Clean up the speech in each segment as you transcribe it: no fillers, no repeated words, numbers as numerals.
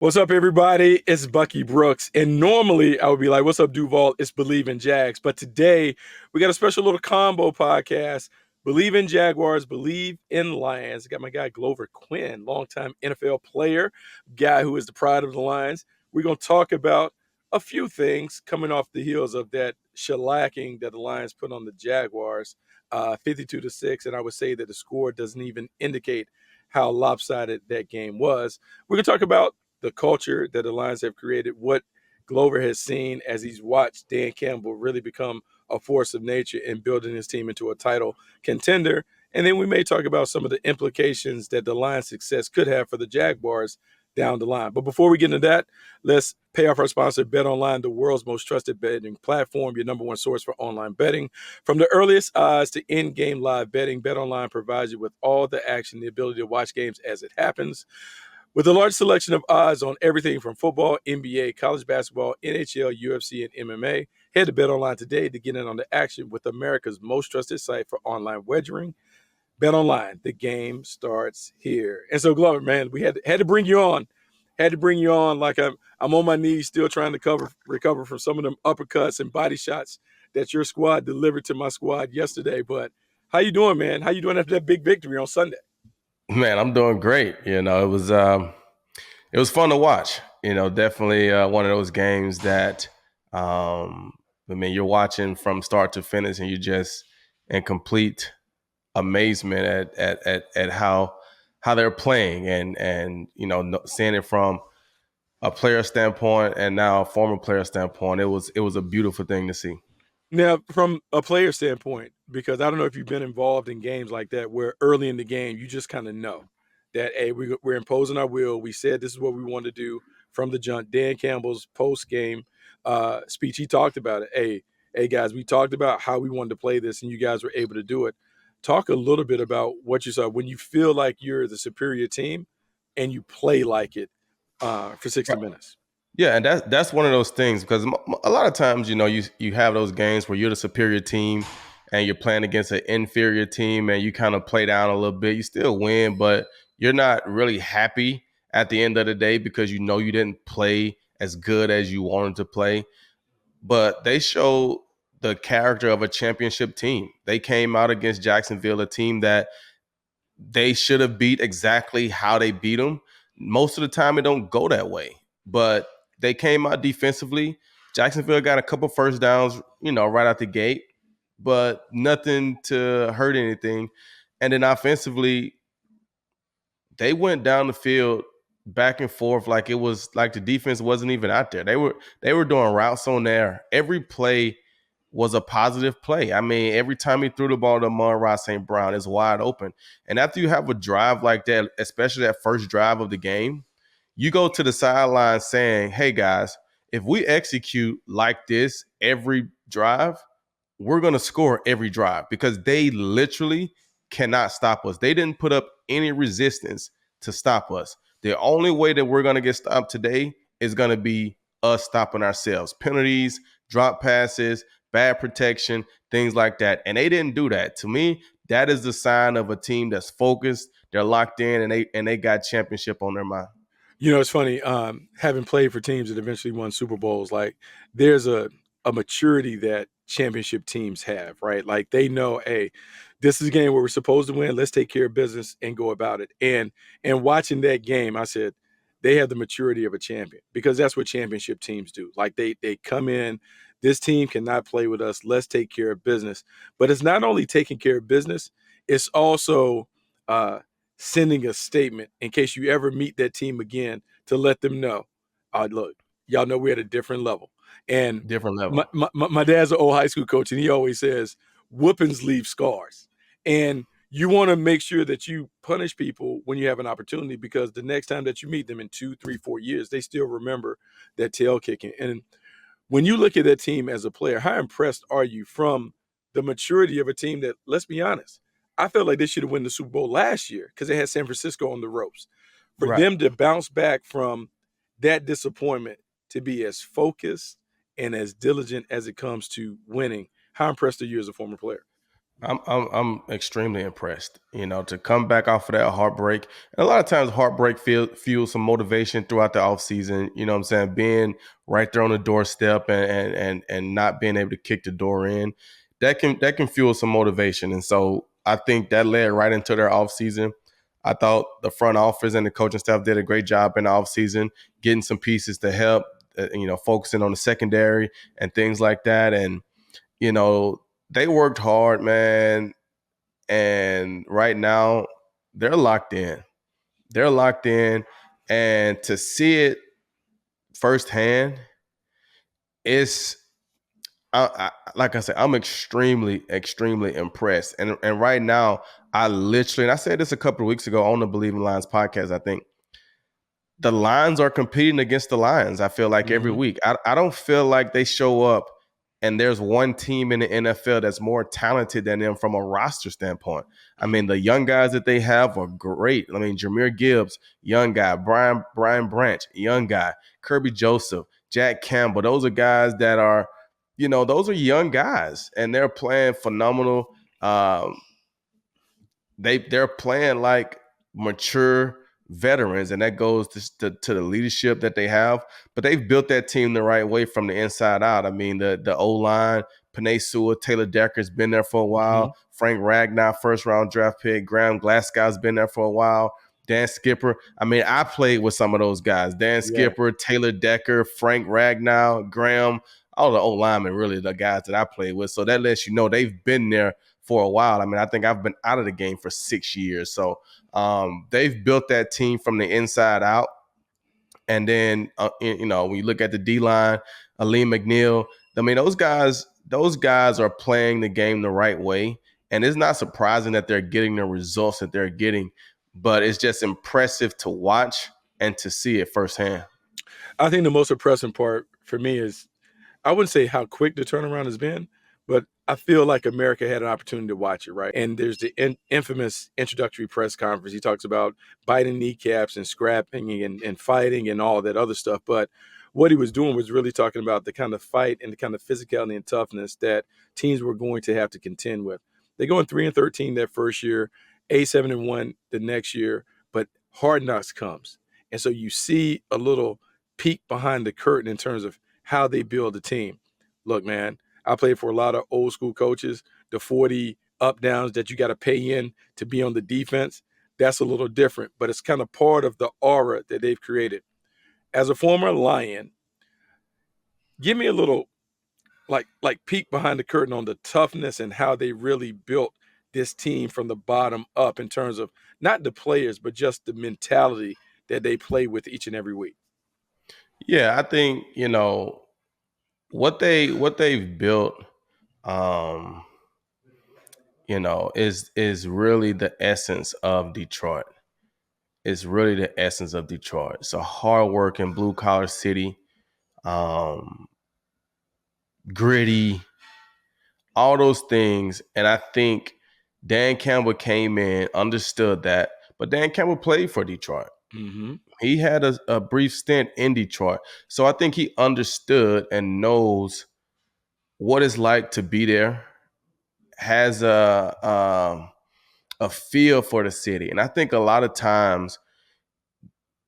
What's up, everybody? It's Bucky Brooks. And normally I would be like, what's up, Duval? It's Believe in Jags. But today we got a special little combo podcast. Believe in Jaguars, Believe in Lions. Got my guy Glover Quin, longtime NFL player, guy who is the pride of the Lions. We're going to talk about a few things coming off the heels of that shellacking that the Lions put on the Jaguars, 52-6. And I would say that the score doesn't even indicate how lopsided that game was. We're going to talk about the culture that the Lions have created, what Glover has seen as he's watched Dan Campbell really become a force of nature in building his team into a title contender. And then we may talk about some of the implications that the Lions' success could have for the Jaguars down the line. But before we get into that, let's pay off our sponsor, BetOnline, the world's most trusted betting platform, your number one source for online betting. From the earliest odds to in-game live betting, BetOnline provides you with all the action, the ability to watch games as it happens. With a large selection of odds on everything from football, NBA, college basketball, NHL, UFC, and MMA, head to BetOnline today to get in on the action with America's most trusted site for online wagering. BetOnline, the game starts here. And so, Glover, man, we had to bring you on. Had to bring you on like I'm on my knees still trying to recover from some of them uppercuts and body shots that your squad delivered to my squad yesterday. But how you doing, man? How you doing after that big victory on Sunday? Man, I'm doing great. It was fun to watch. Definitely one of those games that you're watching from start to finish, and you're just in complete amazement at how they're playing, and seeing it from a player standpoint and now a former player standpoint. It was a beautiful thing to see. Now, from a player standpoint, because I don't know if you've been involved in games like that where early in the game you just kind of know that, hey, we're imposing our will. We said this is what we want to do from the jump. Dan Campbell's post game speech, he talked about it. Hey, guys, we talked about how we wanted to play this, and you guys were able to do it. Talk a little bit about what you saw when you feel like you're the superior team and you play like it for 60 minutes. Yeah, and that's one of those things because a lot of times, you have those games where you're the superior team and you're playing against an inferior team and you kind of play down a little bit. You still win, but you're not really happy at the end of the day because you didn't play as good as you wanted to play. But they show the character of a championship team. They came out against Jacksonville, a team that they should have beat exactly how they beat them. Most of the time, it don't go that way. But they came out defensively. Jacksonville got a couple first downs, right out the gate, but nothing to hurt anything. And then offensively, they went down the field back and forth like it was like the defense wasn't even out there. They were doing routes on there. Every play was a positive play. I mean, every time he threw the ball to Amon-Ra St. Brown, it's wide open. And after you have a drive like that, especially that first drive of the game, you go to the sideline saying, hey, guys, if we execute like this every drive, we're going to score every drive because they literally cannot stop us. They didn't put up any resistance to stop us. The only way that we're going to get stopped today is going to be us stopping ourselves. Penalties, drop passes, bad protection, things like that. And they didn't do that. To me, that is the sign of a team that's focused, they're locked in, and they got championship on their mind. You know, it's funny, having played for teams that eventually won Super Bowls, like there's a maturity that championship teams have, right? Like they know, hey, this is a game where we're supposed to win. Let's take care of business and go about it. And watching that game, I said they have the maturity of a champion because that's what championship teams do. Like they come in, this team cannot play with us. Let's take care of business. But it's not only taking care of business, it's also sending a statement in case you ever meet that team again to let them know, look, y'all know we're at a different level. And Different my, level. my dad's an old high school coach, and he always says, whoopings leave scars. And you want to make sure that you punish people when you have an opportunity because the next time that you meet them in 2, 3, 4 years, they still remember that tail kicking. And when you look at that team as a player, how impressed are you from the maturity of a team that, let's be honest, I felt like they should have won the Super Bowl last year because they had San Francisco on the ropes. For Right. them to bounce back from that disappointment to be as focused and as diligent as it comes to winning, how impressed are you as a former player? I'm extremely impressed. To come back off of that heartbreak, and a lot of times heartbreak fuels some motivation throughout the offseason. You know what I'm saying? Being right there on the doorstep and not being able to kick the door in, that can fuel some motivation. And so I think that led right into their offseason. I thought the front office and the coaching staff did a great job in the offseason, getting some pieces to help, focusing on the secondary and things like that. And you know, they worked hard, man. And right now, they're locked in. They're locked in. And to see it firsthand, it's like I said, I'm extremely, extremely impressed. And right now, and I said this a couple of weeks ago on the Believe in Lions podcast, I think the Lions are competing against the Lions, I feel like every Mm-hmm. week. I don't feel like they show up and there's one team in the NFL that's more talented than them from a roster standpoint. I mean, the young guys that they have are great. I mean, Jameer Gibbs, young guy, Brian Branch, young guy, Kirby Joseph, Jack Campbell. Those are guys that are, those are young guys and they're playing phenomenal. Um, they're playing like mature veterans, and that goes to the leadership that they have. But they've built that team the right way from the inside out. I mean, the O line, Panay Sewell, Taylor Decker's been there for a Mm-hmm. while. Frank Ragnar, first round draft pick. Graham Glasgow's been there for a while. Dan Skipper. I mean, I played with some of those guys. Dan Yeah. Skipper, Taylor Decker, Frank Ragnar, Graham, all the O linemen, really the guys that I played with. So that lets you know they've been there for a while. I mean, I think I've been out of the game for 6 years. So they've built that team from the inside out. And then, when you look at the D line, Aleem McNeil, I mean, those guys are playing the game the right way. And it's not surprising that they're getting the results that they're getting, but it's just impressive to watch and to see it firsthand. I think the most impressive part for me is I wouldn't say how quick the turnaround has been, but I feel like America had an opportunity to watch it, right? And there's the infamous introductory press conference. He talks about biting kneecaps and scrapping and fighting and all that other stuff. But what he was doing was really talking about the kind of fight and the kind of physicality and toughness that teams were going to have to contend with. They go in 3-13 that first year, 7-1 the next year, but hard knocks comes. And so you see a little peek behind the curtain in terms of how they build a team. Look, man, I played for a lot of old school coaches. The 40 up downs that you got to pay in to be on the defense, that's a little different, but it's kind of part of the aura that they've created. As a former Lion, give me a little like peek behind the curtain on the toughness and how they really built this team from the bottom up in terms of not the players, but just the mentality that they play with each and every week. Yeah, I think, what they've built, um, is really the essence of Detroit. It's really the essence of Detroit. It's a hardworking blue collar city, um, gritty, all those things. And I think Dan Campbell came in, understood that, but Dan Campbell played for Detroit. Mm-hmm. He had a brief stint in Detroit. So I think he understood and knows what it's like to be there, has a feel for the city. And I think a lot of times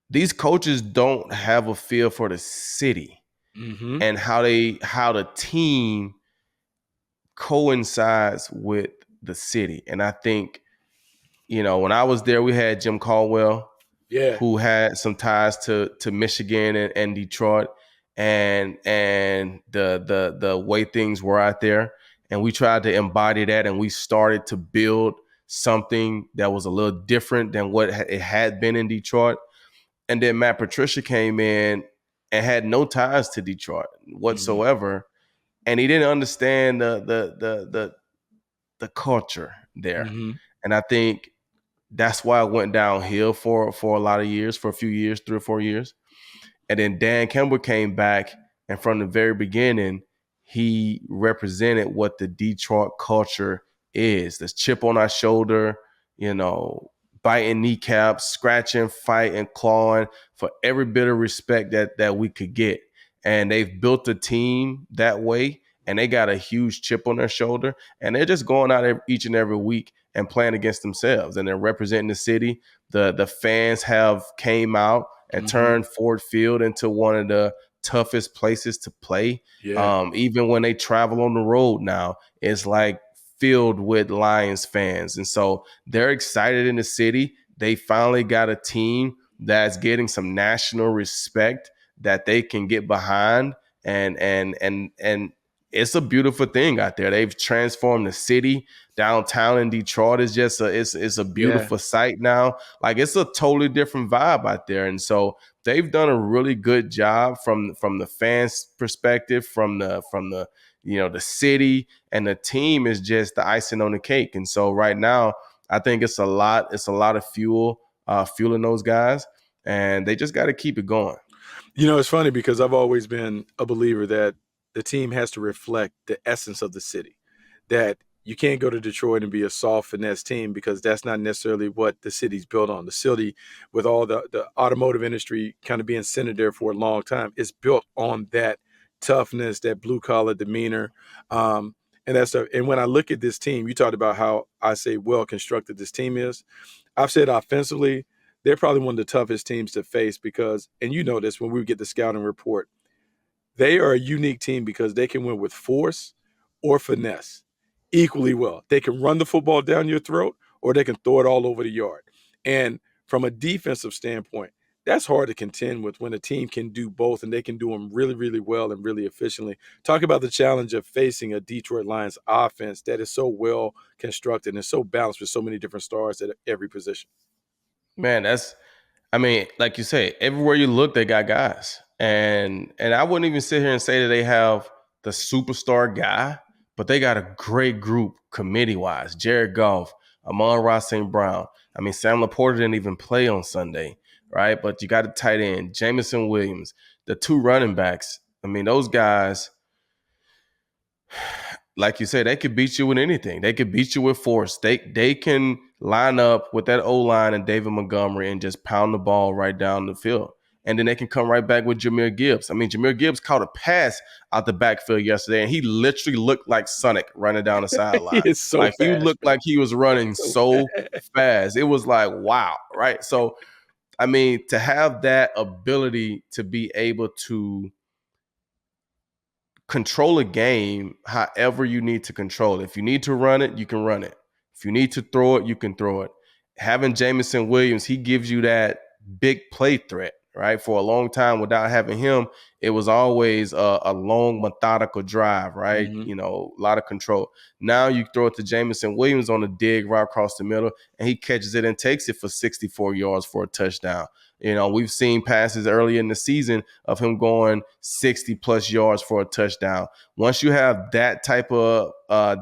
these coaches don't have a feel for the city Mm-hmm. and how the team coincides with the city. And I think, when I was there, we had Jim Caldwell, Yeah. who had some ties to Michigan and Detroit, and the way things were out there. And we tried to embody that, and we started to build something that was a little different than what it had been in Detroit. And then Matt Patricia came in and had no ties to Detroit Mm-hmm. whatsoever, and he didn't understand the culture there. Mm-hmm. And I think that's why it went downhill for a lot of years, for a few years, 3 or 4 years. And then Dan Campbell came back, and from the very beginning, he represented what the Detroit culture is. This chip on our shoulder, you know, biting kneecaps, scratching, fighting, clawing for every bit of respect that we could get. And they've built a team that way. and they got a huge chip on their shoulder, and they're just going out each and every week and playing against themselves, and they're representing the city. The fans have came out and Mm-hmm. turned Ford Field into one of the toughest places to play. Yeah. Even when they travel on the road now, it's like filled with Lions fans. And so they're excited in the city. They finally got a team that's getting some national respect that they can get behind. And it's a beautiful thing out there. They've transformed the city. Downtown in Detroit is just it's a Yeah. beautiful sight now. Like, it's a totally different vibe out there. And so they've done a really good job from the fans perspective, from the the city, and the team is just the icing on the cake. And so right now, I think it's a lot of fueling those guys, and they just got to keep it going. It's funny because I've always been a believer that the team has to reflect the essence of the city. That you can't go to Detroit and be a soft finesse team because that's not necessarily what the city's built on. The city, with all the automotive industry kind of being centered there for a long time, is built on that toughness, that blue collar demeanor. And that's and when I look at this team, you talked about how I say well constructed this team is. I've said offensively, they're probably one of the toughest teams to face because, and you know this when we get the scouting report, they are a unique team because they can win with force or finesse equally well. They can run the football down your throat or they can throw it all over the yard. And from a defensive standpoint, that's hard to contend with when a team can do both and they can do them really, really well and really efficiently. Talk about the challenge of facing a Detroit Lions offense that is so well constructed and so balanced with so many different stars at every position. Man, I mean, like you say, everywhere you look, they got guys, and I wouldn't even sit here and say that they have the superstar guy, but they got a great group committee wise. Jared Goff, Amon-Ra St. Brown. I mean, Sam Laporta didn't even play on Sunday, right? But you got a tight end, Jamison Williams, the two running backs. I mean, those guys, like you said, they could beat you with anything. They could beat you with force. They can line up with that O line and David Montgomery and just pound the ball right down the field. And then they can come right back with Jahmyr Gibbs. I mean, Jahmyr Gibbs caught a pass out the backfield yesterday, and he literally looked like Sonic running down the He sideline. is so Like, he fast, looked man. like he was running So so fast. fast. It was like, wow, right? So, I mean, to have that ability to be able to control a game however you need to control it. If you need to run it, you can run it. If you need to throw it, you can throw it. Having Jamison Williams, he gives you that big play threat, right? For a long time, without having him, it was always a long, methodical drive, right? Mhm. A lot of control. Now you throw it to Jamison Williams on a dig right across the middle, and he catches it and takes it for 64 yards for a touchdown. We've seen passes early in the season of him going 60 plus yards for a touchdown. Once you have that type of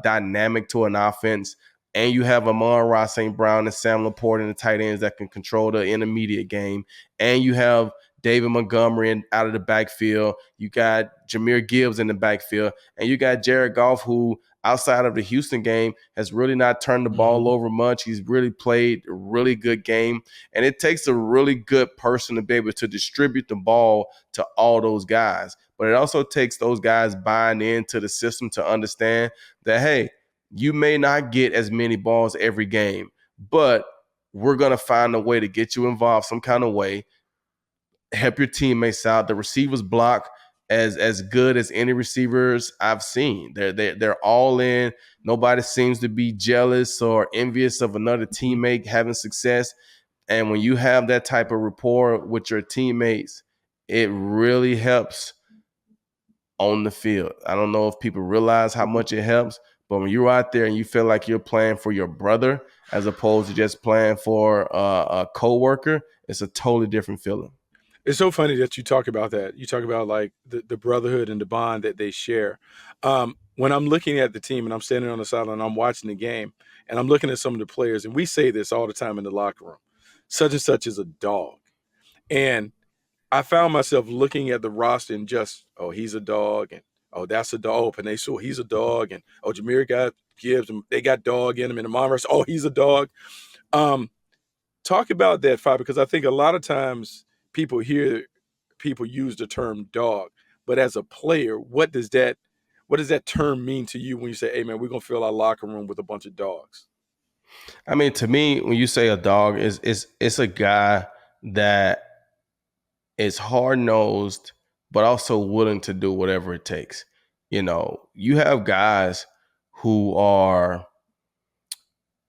dynamic to an offense, and you have Amon-Ra St. Brown and Sam Laporta and the tight ends that can control the intermediate game, and you have David Montgomery out of the backfield, you got Jahmyr Gibbs in the backfield, and you got Jared Goff, who outside of the Houston game has really not turned the ball Mhm. over much. He's really played a really good game. And it takes a really good person to be able to distribute the ball to all those guys. But it also takes those guys buying into the system to understand that, hey, you may not get as many balls every game, but we're going to find a way to get you involved some kind of way, help your teammates out. The receivers block as good as any receivers I've seen. They're all in. Nobody seems to be jealous or envious of another Mhm. teammate having success. And when you have that type of rapport with your teammates, it really helps on the field. I don't know if people realize how Mhm. much it helps, but when you're out there and you feel like you're playing for your brother as opposed to just playing for a coworker, it's a totally different feeling. It's so funny that you talk about that. You talk about like the brotherhood and the bond that they share. When I'm looking at the team and I'm standing on the sideline, I'm watching the game and I'm looking at some of the players, and we say this all the time in the locker room. Such and such is a dog. And I found myself looking at the roster and just, oh, he's a dog, and oh, that's a dog. Oh, Panay Sewell, he's a dog, and oh, Jameer got Gibbs, and they got dog in him, and Amon-Ra, oh, he's a dog. Um, Talk about that, Five, because I think a lot of times people hear people use the term dog, but as a player, what does that term mean to you when you say, hey man, we're gonna fill our locker room with a bunch of dogs? I mean, to me, when you say a dog, it's a guy that is hard nosed, but also willing to do whatever it takes. You know, you have guys who are,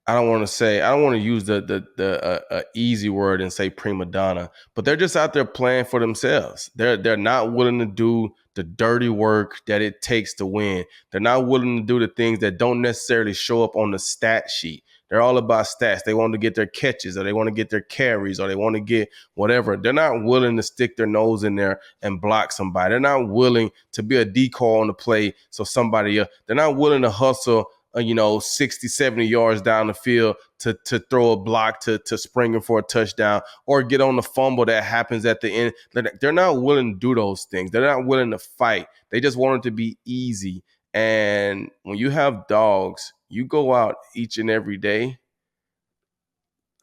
I don't want to use the easy word and say prima donna, but they're just out there playing for themselves. They're not willing to do the dirty work that it takes to win. They're not willing to do the things that don't necessarily show up on the stat sheet. They're all about stats. They want to get their catches, or they want to get their carries, or they want to get whatever. They're not willing to stick their nose in there and block somebody. They're not willing to be a decoy on the play so somebody else. They're not willing to hustle 60, 70 yards down the field to throw a block to spring him for a touchdown or get on the fumble that happens at the end. They're not willing to do those things. They're not willing to fight. They just want it to be easy. And when you have dogs, you go out each and every day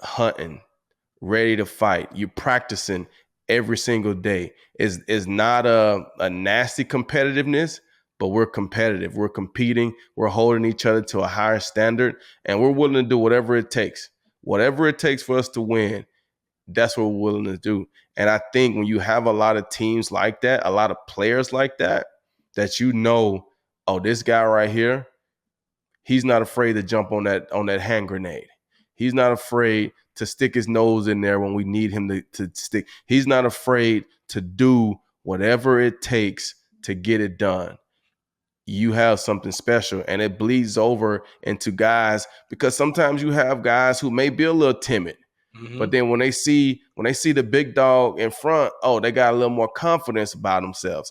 hunting, ready to fight. You're practicing every single day. Is not a nasty competitiveness, but we're competitive. We're competing. We're holding each other to a higher standard, and we're willing to do whatever it takes. Whatever it takes for us to win, that's what we're willing to do. And I think when you have a lot of teams like that, a lot of players like that, that oh, this guy right here, he's not afraid to jump on that hand grenade. He's not afraid to stick his nose in there when we need him to stick. He's not afraid to do whatever it takes to get it done. You have something special, and it bleeds over into guys, because sometimes you have guys who may be a little timid, but then when they see the big dog in front, oh, they got a little more confidence about themselves.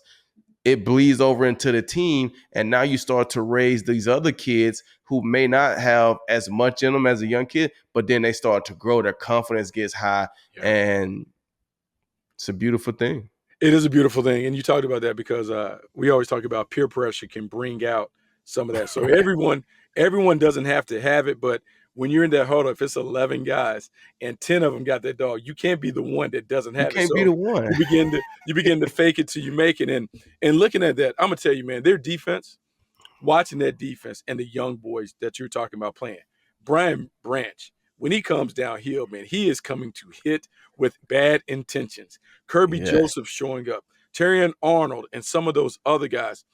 It bleeds over into the team, and now you start to raise these other kids who may not have as much in them as a young kid, but then they start to grow. Their confidence gets high, and it's a beautiful thing. It is a beautiful thing, and you talked about that because we always talk about peer pressure can bring out some of that. So everyone doesn't have to have it, but when you're in that huddle, if it's 11 guys and 10 of them got that dog, you can't be the one that doesn't You have it. can't be So the one. you begin to fake it till you make it. And looking at that, I'm gonna tell you, man, their defense, watching that defense and the young boys that you're talking about playing, Brian Branch, when he comes downhill, man, he is coming to hit with bad intentions. Kirby Yes. Joseph showing up, Terrion Arnold, and some of those other guys.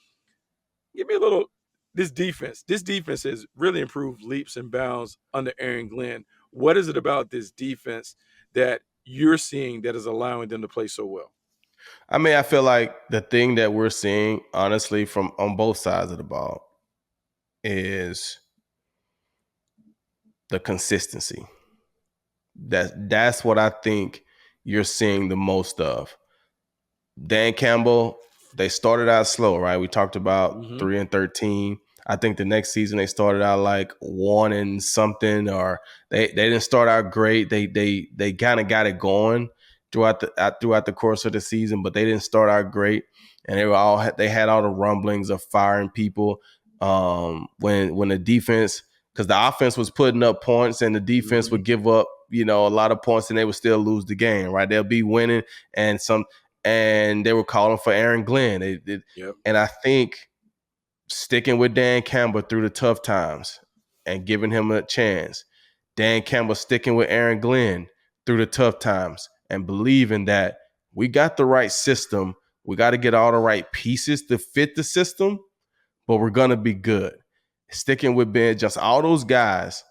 Give me a little. This defense. This defense has really improved leaps and bounds under Aaron Glenn. What is it about this defense that you're seeing that is allowing them to play so well? I mean, I feel like the thing that we're seeing, honestly, from on both sides of the ball is the consistency. That's what I think you're seeing the most of. Dan Campbell, they started out slow, right? We talked about 3-13. I think the next season they started out like 1 and something, or they didn't start out great. They kind of got it going throughout the course of the season, but they didn't start out great. And they had all the rumblings of firing people when the defense, because the offense was putting up points and the defense would give up a lot of points and they would still lose the game, right? They'll be winning and they were calling for Aaron Glenn. And I think sticking with Dan Campbell through the tough times and giving him a chance, Dan Campbell sticking with Aaron Glenn through the tough times and believing that we got the right system. We got to get all the right pieces to fit the system, but we're going to be good. Sticking with Ben, just all those guys.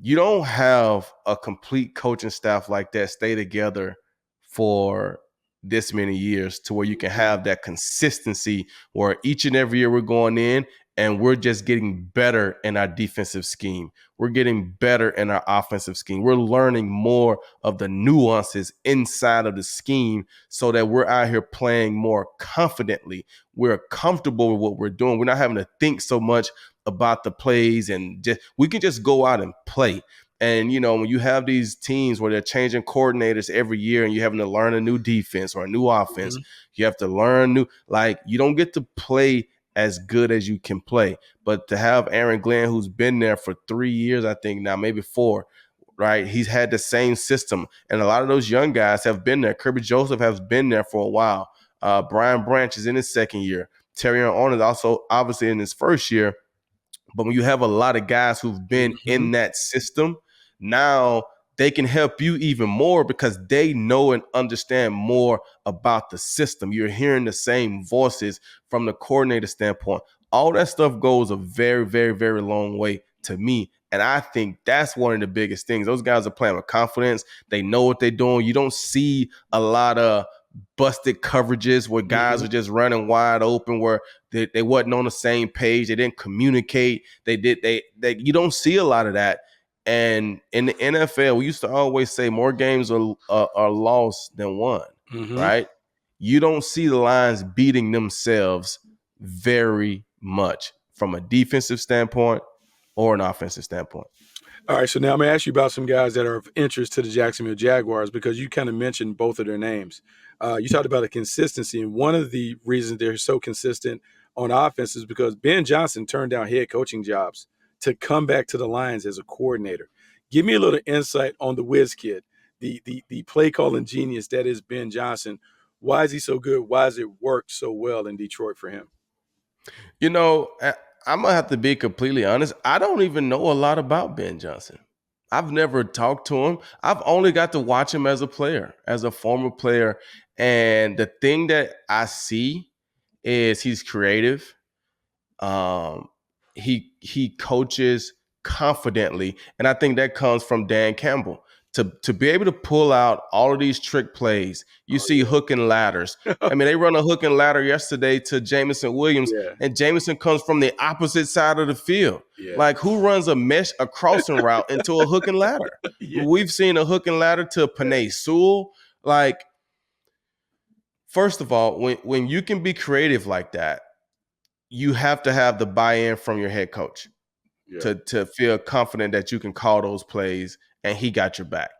You don't have a complete coaching staff like that stay together for this many years to where you can have that consistency where each and every year we're going in and we're just getting better in our defensive scheme. We're getting better in our offensive scheme. We're learning more of the nuances inside of the scheme so that we're out here playing more confidently. We're comfortable with what we're doing. We're not having to think so much about the plays, and we can just go out and play. And, when you have these teams where they're changing coordinators every year and you're having to learn a new defense or a new offense, you have to learn you don't get to play as good as you can play. But to have Aaron Glenn, who's been there for 3 years, I think now, maybe 4, right? He's had the same system. And a lot of those young guys have been there. Kirby Joseph has been there for a while. Brian Branch is in his second year. Terrion Arnold also obviously in his first year. But when you have a lot of guys who've been Mm-hmm. in that system, now they can help you even more because they know and understand more about the system. You're hearing the same voices from the coordinator standpoint. All that stuff goes a very, very, very long way to me. And I think that's one of the biggest things. Those guys are playing with confidence. They know what they're doing. You don't see a lot of busted coverages where guys Mm-hmm. are just running wide open, where they wasn't on the same page. They didn't communicate. They you don't see a lot of that. And in the NFL, we used to always say more games are lost than won, Mm-hmm. right? You don't see the Lions beating themselves very much from a defensive standpoint or an offensive standpoint. All right, so now I'm gonna ask you about some guys that are of interest to the Jacksonville Jaguars because you kind of mentioned both of their names. You talked about the consistency, and one of the reasons they're so consistent on offense is because Ben Johnson turned down head coaching jobs to come back to the Lions as a coordinator. Give me a little insight on the whiz kid, the play calling genius that is Ben Johnson. Why is he so good? Why has it worked so well in Detroit for him? You know, I'm gonna have to be completely honest. I don't even know a lot about Ben Johnson. I've never talked to him. I've only got to watch him as a player, as a former player. And the thing that I see is he's creative. Um, he coaches confidently, and I think that comes from Dan Campbell. To be able to pull out all of these trick plays, you Oh see hook and ladders. yeah, I mean, they run a hook and ladder yesterday to Jamison Williams, yeah, and Jamison comes from the opposite side of the field. yeah, Like, who runs a crossing route into a hook and ladder? yeah, We've seen a hook and ladder to Panay Sewell. Like, first of all, when you can be creative like that, you have to have the buy-in from your head coach yeah. to feel confident that you can call those plays and he got your back.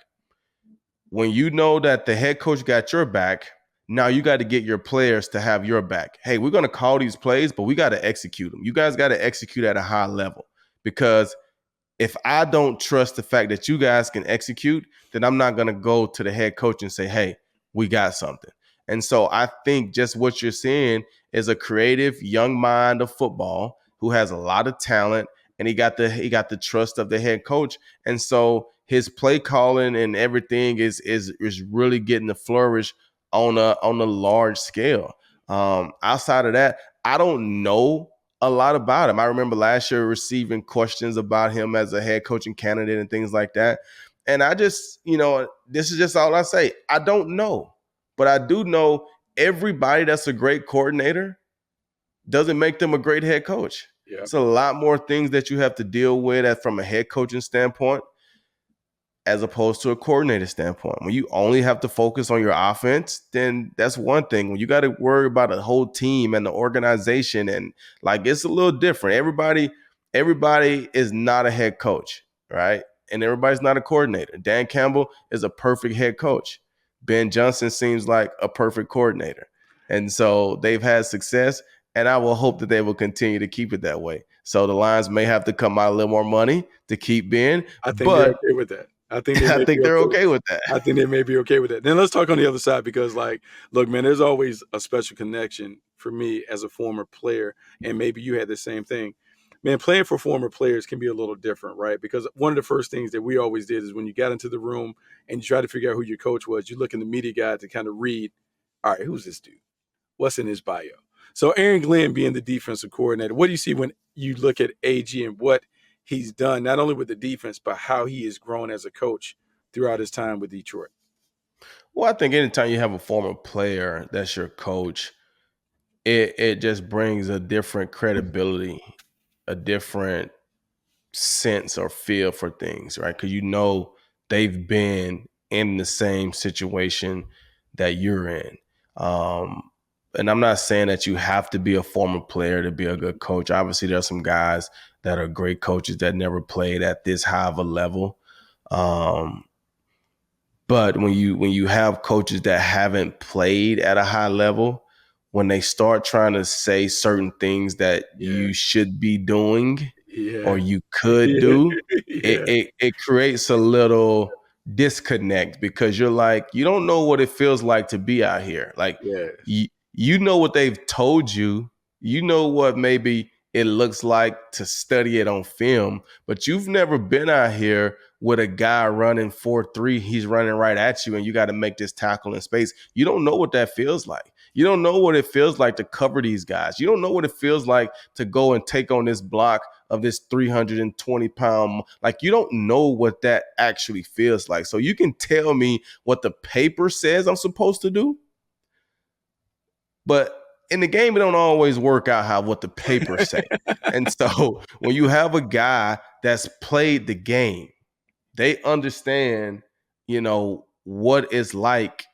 When you know that the head coach got your back, now you got to get your players to have your back. Hey, we're going to call these plays, but we got to execute them. You guys got to execute at a high level because if I don't trust the fact that you guys can execute, then I'm not going to go to the head coach and say, hey, we got something. And so I think just what you're seeing is a creative young mind of football who has a lot of talent and he got the trust of the head coach. And so his play calling and everything is really getting to flourish on a large scale. Outside of that, I don't know a lot about him. I remember last year receiving questions about him as a head coaching candidate and things like that. And I just, this is just all I say. I don't know, but I do know everybody that's a great coordinator doesn't make them a great head coach. Yeah. It's a lot more things that you have to deal with from a head coaching standpoint as opposed to a coordinator standpoint. When you only have to focus on your offense, then that's one thing. When you got to worry about a whole team and the organization, and like it's a little different. Everybody is not a head coach, right? And everybody's not a coordinator. Dan Campbell is a perfect head coach. Ben Johnson seems like a perfect coordinator. And so they've had success, and I will hope that they will continue to keep it that way. So the Lions may have to come out a little more money to keep Ben, I think they're but okay with that. I think they I may be think they're okay with okay with that. I think they may be okay with that. Then let's talk on the other side because, like, look, man, there's always a special connection for me as a former player, and maybe you had the same thing. Man, playing for former players can be a little different, right? Because one of the first things that we always did is when you got into the room and you try to figure out who your coach was, you look in the media guide to kind of read, all right, who's this dude? What's in his bio? So Aaron Glenn being the defensive coordinator, what do you see when you look at AG and what he's done, not only with the defense, but how he has grown as a coach throughout his time with Detroit? Well, I think anytime you have a former player that's your coach, it just brings a different credibility, a different sense or feel for things, right? Because they've been in the same situation that you're in. Um, and I'm not saying that you have to be a former player to be a good coach. Obviously, there are some guys that are great coaches that never played at this high of a level. Um, but when you have coaches that haven't played at a high level, when they start trying to say certain things that Yeah, you should be doing yeah, or you could yeah, do, it yeah, it, it creates a little disconnect because you're like, you don't know what it feels like to be out here. Like yes, you know what they've told you. You know what maybe it looks like to study it on film, but you've never been out here with a guy running 4-3. He's running right at you, and you got to make this tackle in space. You don't know what that feels like. You don't know what it feels like to cover these guys. You don't know what it feels like to go and take on this block of this 320-pound. Like, you don't know what that actually feels like. So you can tell me what the paper says I'm supposed to do, but in the game, it don't always work out how what the papers say. And so when you have a guy that's played the game, they understand, what it's like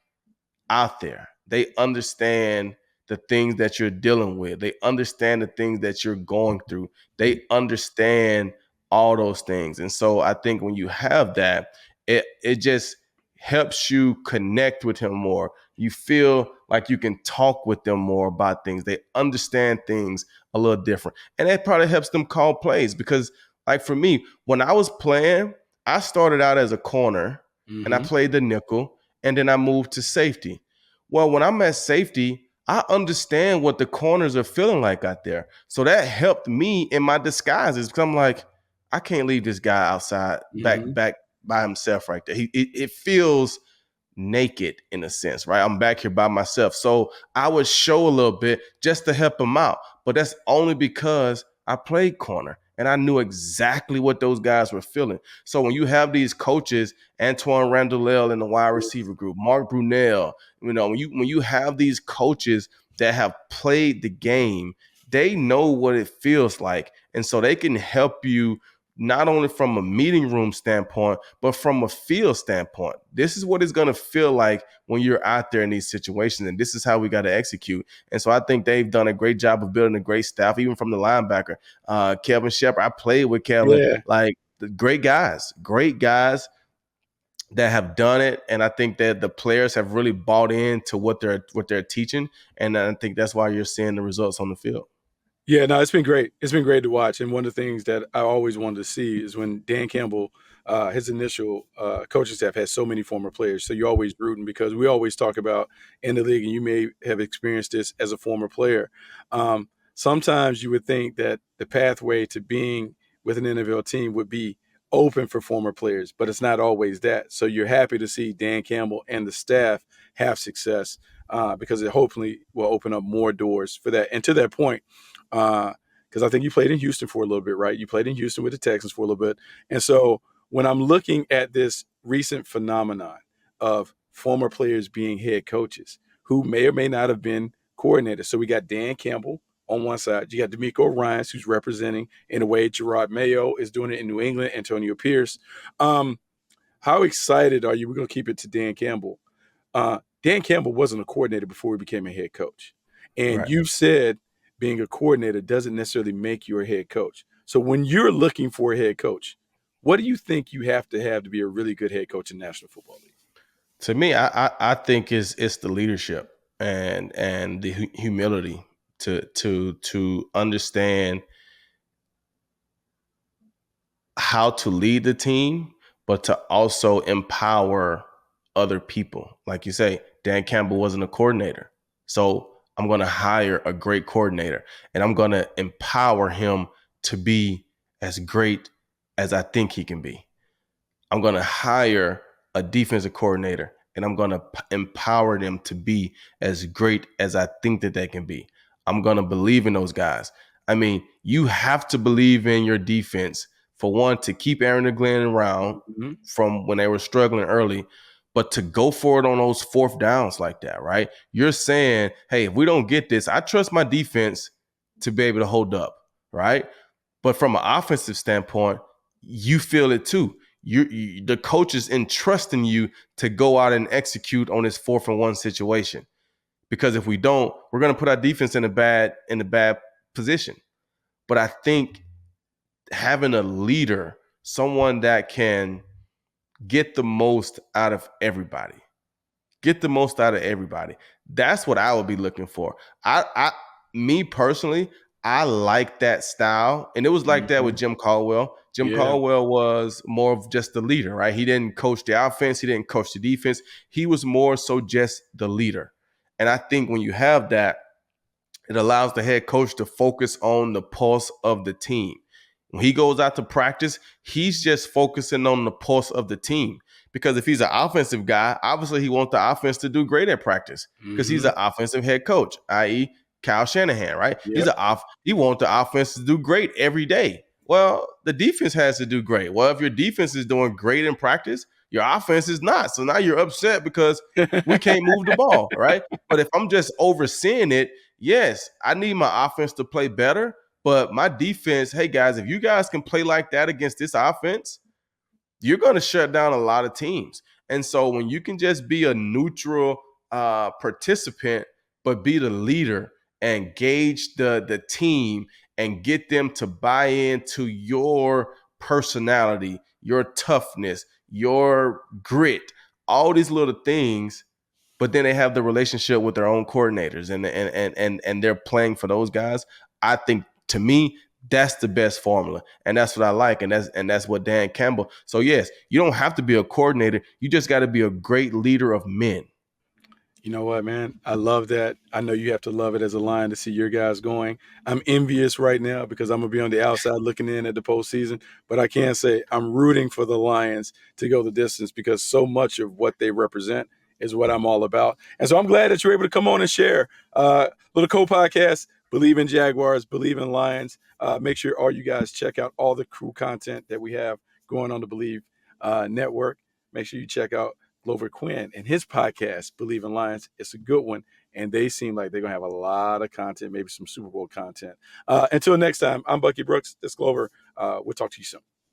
out there. They understand the things that you're dealing with. They understand the things that you're going through. They understand all those things. And so I think when you have that, it just helps you connect with him more. You feel like you can talk with them more about things. They understand things a little different. And that probably helps them call plays because, like for me, when I was playing, I started out as a corner and I Mm-hmm. played the nickel and then I moved to safety. Well, when I'm at safety, I understand what the corners are feeling like out there. So that helped me in my disguises because I'm like, I can't leave this guy outside Mm-hmm. back by himself right there. It feels naked in a sense, right? I'm back here by myself. So I would show a little bit just to help him out. But that's only because I played corner and I knew exactly what those guys were feeling. So when you have these coaches, Antoine Randall in the wide receiver group, Mark Brunell, when you have these coaches that have played the game, they know what it feels like. And so they can help you not only from a meeting room standpoint, but from a field standpoint. This is what it's going to feel like when you're out there in these situations. And this is how we got to execute. And so I think they've done a great job of building a great staff, even from the linebacker. Kevin Shepard, I played with Kevin, Yeah. like the great guys that have done it. And I think that the players have really bought into what they're teaching. And I think that's why you're seeing the results on the field. Yeah, no, it's been great. It's been great to watch. And one of the things that I always wanted to see is when Dan Campbell, his initial coaching staff had so many former players. So you're always rooting because we always talk about in the league, and you may have experienced this as a former player. Sometimes you would think that the pathway to being with an NFL team would be open for former players, but it's not always that. So you're happy to see Dan Campbell and the staff have success because it hopefully will open up more doors for that. And to that point, because I think you played in Houston for a little bit, right? You played in Houston with the Texans for a little bit. And so when I'm looking at this recent phenomenon of former players being head coaches who may or may not have been coordinators. So we got Dan Campbell on one side. You got D'Amico Ryans, who's representing, in a way, Gerard Mayo is doing it in New England, Antonio Pierce. How excited are you? We're going to keep it to Dan Campbell. Dan Campbell wasn't a coordinator before he became a head coach. And Right. you've said being a coordinator doesn't necessarily make you a head coach. So when you're looking for a head coach, what do you think you have to be a really good head coach in the National Football League? To me, I think it's the leadership and the humility to understand how to lead the team, but to also empower other people. Like you say, Dan Campbell wasn't a coordinator. So I'm going to hire a great coordinator and I'm going to empower him to be as great as I think he can be. I'm going to hire a defensive coordinator and I'm going to empower them to be as great as I think that they can be. I'm going to believe in those guys. I mean, you have to believe in your defense for one, to keep Aaron and Glenn around Mm-hmm. from when they were struggling early, but to go for it on those fourth downs like that, right? You're saying, hey, if we don't get this, I trust my defense to be able to hold up, right? But from an offensive standpoint, you feel it too. The coach is entrusting you to go out and execute on this 4th-and-1 situation. Because if we don't, we're going to put our defense in a bad position. But I think having a leader, someone that can get the most out of everybody, That's what I would be looking for. Me personally, I like that style. And it was like that Mm-hmm. with Jim Caldwell. Jim Yeah. Caldwell was more of just the leader, right? He didn't coach the offense. He didn't coach the defense. He was more so just the leader. And I think when you have that, It allows the head coach to focus on the pulse of the team. When he goes out to practice, he's just focusing on the pulse of the team. Because if he's an offensive guy, obviously he wants the offense to do great at practice because he's Mm-hmm. an offensive head coach, i.e., Kyle Shanahan, right? Yep. He wants the offense to do great every day. Well, the defense has to do great. Well, if your defense is doing great in practice, your offense is not. So now you're upset because we can't move the ball, right? But if I'm just overseeing it, yes, I need my offense to play better, but my defense, hey guys, if you guys can play like that against this offense, you're going to shut down a lot of teams. And so when you can just be a neutral participant, but be the leader and gauge the team and get them to buy into your personality, your toughness, your grit, all these little things, but then they have the relationship with their own coordinators and they're playing for those guys. I think, to me, that's the best formula, and that's what I like, and that's what Dan Campbell. So yes, you don't have to be a coordinator. You just got to be a great leader of men. You know what, man? I love that. I know you have to love it as a Lion to see your guys going. I'm envious right now because I'm gonna be on the outside looking in at the postseason. But I can say I'm rooting for the Lions to go the distance because so much of what they represent is what I'm all about. And so I'm glad that you're able to come on and share. Little co-podcast, Believe in Jaguars, Believe in Lions. Make sure all you guys check out all the cool content that we have going on the Believe network. Make sure you check out Glover Quin and his podcast, Believe in Lions. It's a good one, and they seem like they're going to have a lot of content, maybe some Super Bowl content. Until next time, I'm Bucky Brooks. This is Glover. We'll talk to you soon.